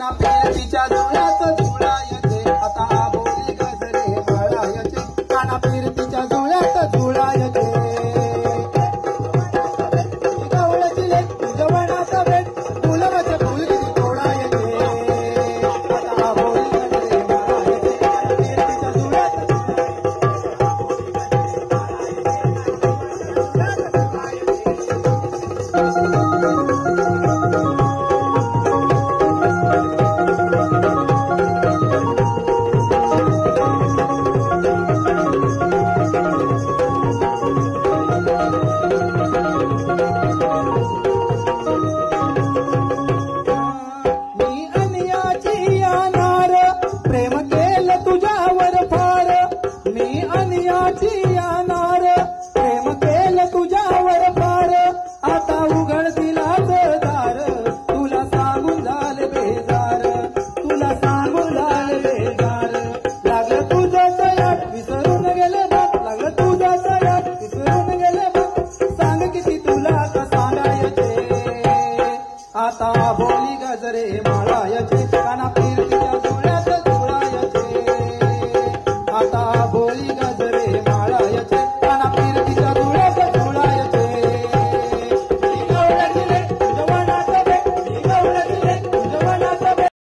ना फिरतीच्या जुळ्यात जुळायचे आता बोली गजरे माळायचे काना फिरतीच्या जुळ्यात जुळायचे गवळची लेक जवळाचा भेट फुलवाचे फुल किती तोडायचे आता बोली गजरे माळायचे काना फिरतीच्या जुळ्यात आता बोली गजरे माळायचे काना फिरतीच्या